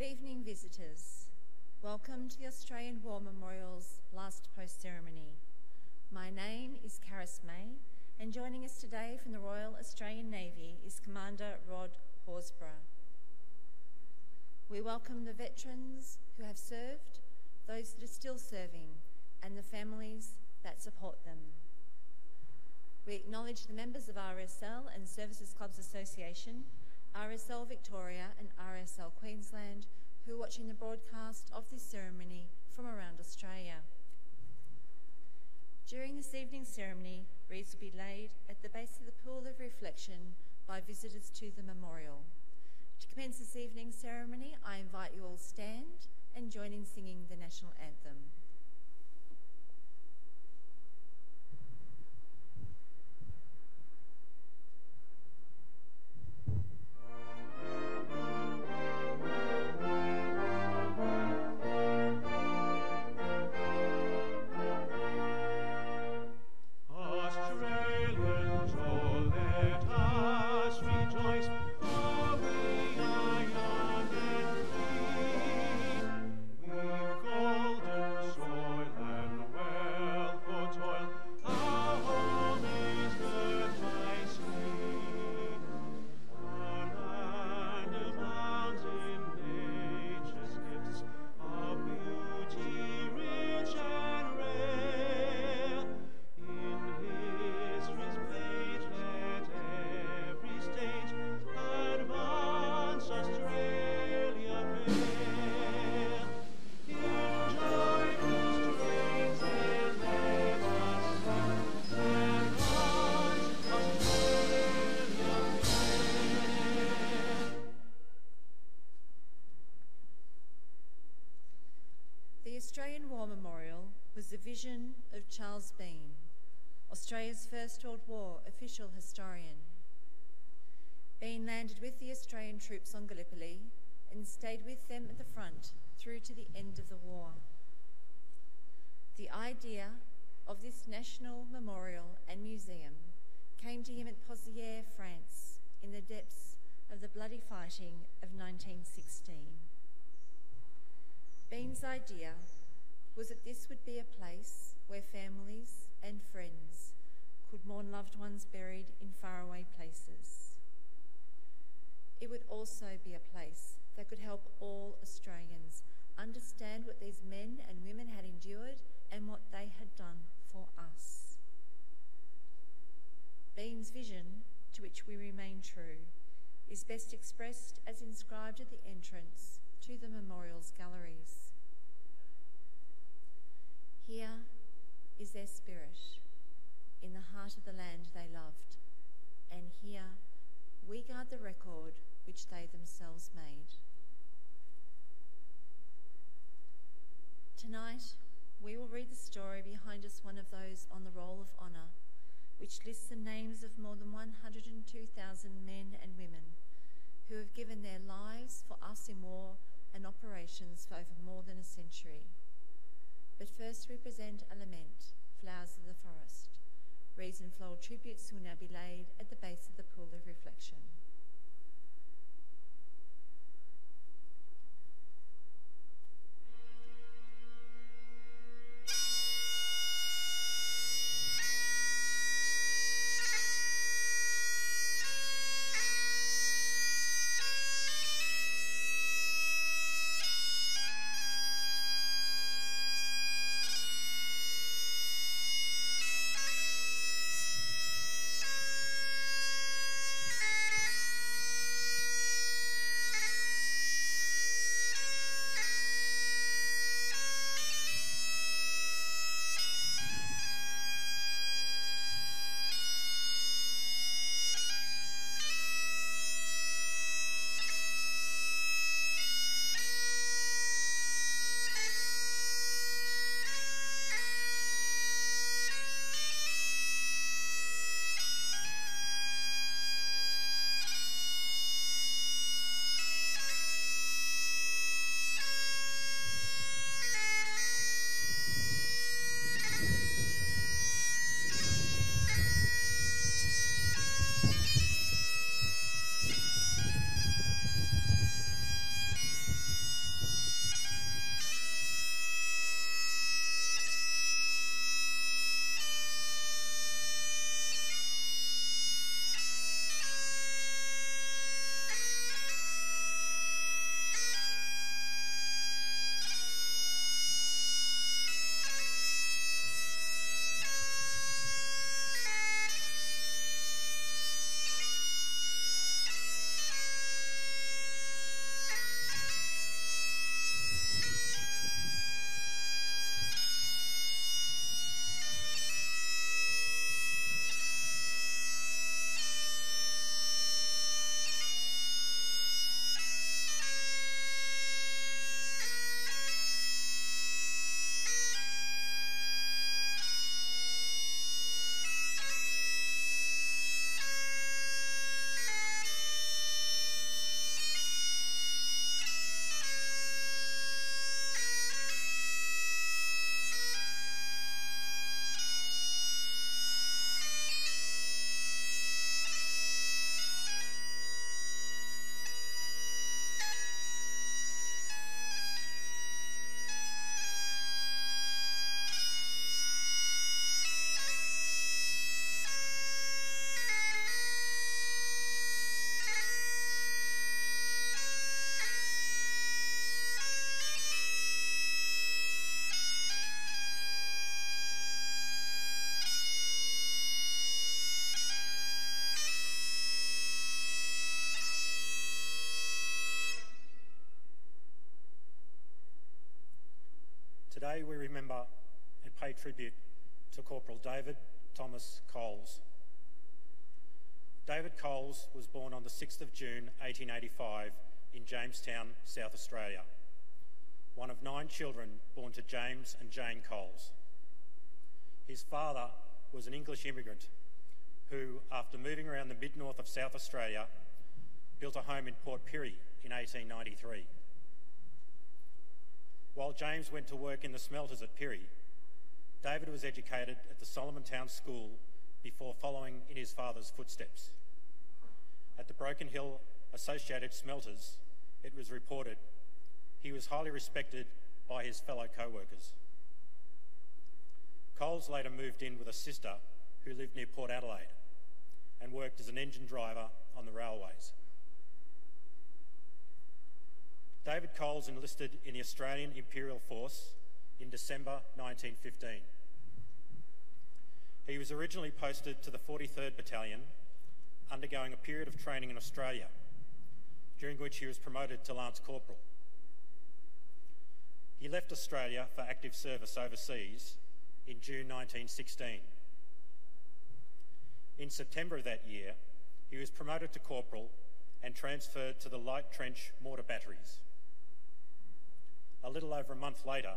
evening, visitors. Welcome to the Australian War Memorial's last post ceremony. My name is Caris May, and joining us today from the Royal Australian Navy is Commander Rod Horsburgh. We welcome the veterans who have served, those that are still serving, and the families that support them. We acknowledge the members of RSL and Services Clubs Association, RSL Victoria and RSL Queensland, who are watching the broadcast of this ceremony from around Australia. During this evening's ceremony, wreaths will be laid at the base of the pool of reflection by visitors to the memorial. To commence this evening's ceremony, I invite you all stand and join in singing the national anthem. The Australian War Memorial was the vision of Charles Bean, Australia's First World War official historian. Bean landed with the Australian troops on Gallipoli and stayed with them at the front through to the end of the war. The idea of this national memorial and museum came to him at Pozières, France, in the depths of the bloody fighting of 1916. Bean's idea was that this would be a place where families and friends could mourn loved ones buried in faraway places. It would also be a place that could help all Australians understand what these men and women had endured and what they had done for us. Bean's vision, to which we remain true, is best expressed as inscribed at the entrance to the memorial's galleries. Here is their spirit, in the heart of the land they loved, and here we guard the record which they themselves made. Tonight, we will read the story behind just one of those on the Roll of Honour, which lists the names of more than 102,000 men and women who have given their lives for us in war and operations for over more than a century. But first we present a lament, Flowers of the Forest. Wreaths and floral tributes will now be laid at the base of the pool of reflection. Today we remember and pay tribute to Corporal David Thomas Coles. David Coles was born on the 6th of June 1885 in Jamestown, South Australia, one of 9 children born to James and Jane Coles. His father was an English immigrant who, after moving around the mid-north of South Australia, built a home in Port Pirie in 1893. While James went to work in the smelters at Pirie, David was educated at the Solomon Town School before following in his father's footsteps. At the Broken Hill Associated Smelters, it was reported he was highly respected by his fellow co-workers. Coles later moved in with a sister who lived near Port Adelaide and worked as an engine driver on the railways. David Coles enlisted in the Australian Imperial Force in December 1915. He was originally posted to the 43rd Battalion, undergoing a period of training in Australia, during which he was promoted to Lance Corporal. He left Australia for active service overseas in June 1916. In September of that year, he was promoted to Corporal and transferred to the Light Trench Mortar Batteries. A little over a month later,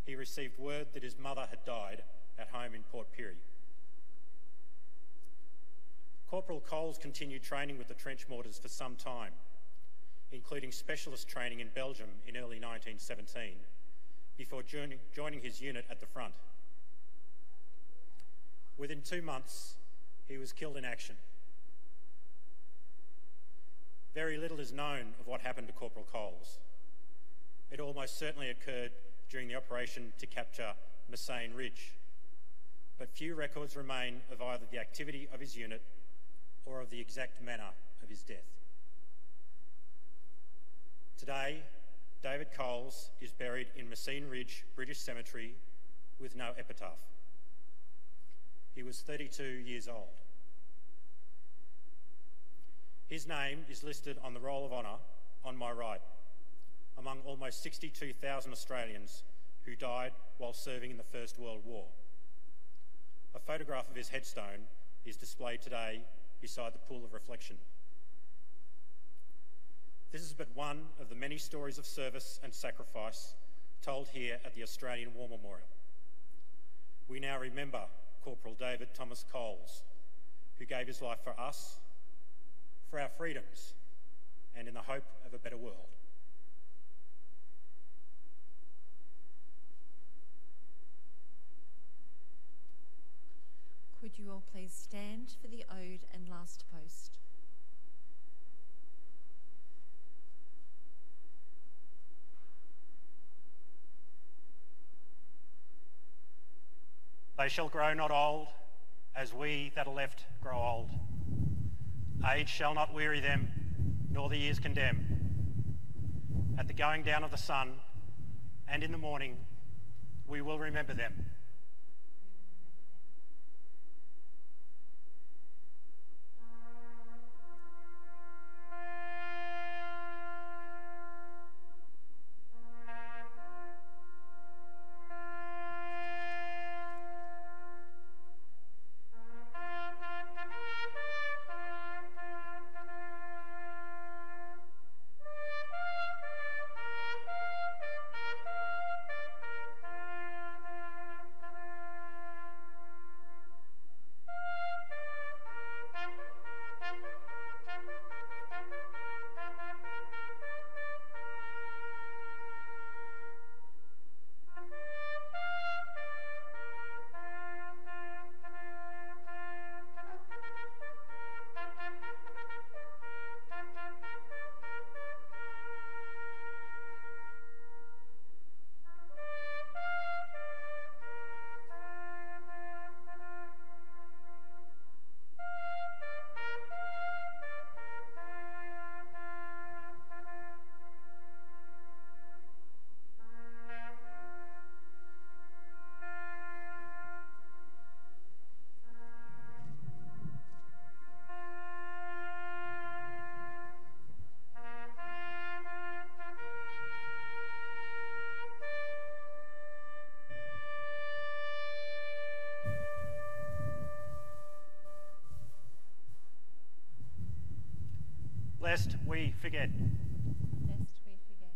he received word that his mother had died at home in Port Pirie. Corporal Coles continued training with the trench mortars for some time, including specialist training in Belgium in early 1917, before joining his unit at the front. Within 2 months, he was killed in action. Very little is known of what happened to Corporal Coles. It almost certainly occurred during the operation to capture Messane Ridge, but few records remain of either the activity of his unit or of the exact manner of his death. Today, David Coles is buried in Messane Ridge British Cemetery with no epitaph. He was 32 years old. His name is listed on the Roll of Honour on my right, among almost 62,000 Australians who died while serving in the First World War. A photograph of his headstone is displayed today beside the pool of reflection. This is but one of the many stories of service and sacrifice told here at the Australian War Memorial. We now remember Corporal David Thomas Coles, who gave his life for us, for our freedoms, and in the hope of a better world. Could you all please stand for the ode and last post? They shall grow not old, as we that are left grow old. Age shall not weary them, nor the years condemn. At the going down of the sun, and in the morning, we will remember them. lest we forget. Lest we forget.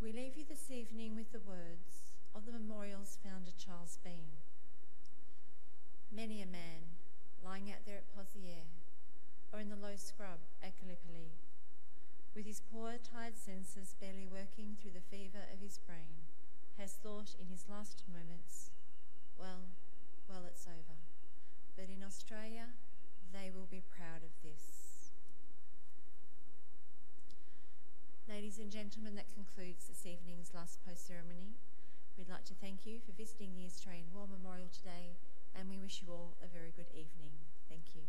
We leave you this evening with the words of the memorial's founder, Charles Bean. Many a man lying out there at Poziere or in the low scrub at Gallipoli, with his poor, tired senses barely working through the fever of his brain, has thought in his last moments, well, it's over. But in Australia, they will be proud of this. Ladies and gentlemen, that concludes this evening's last post ceremony. We'd like to thank you for visiting the Australian War Memorial today, and we wish you all a very good evening. Thank you.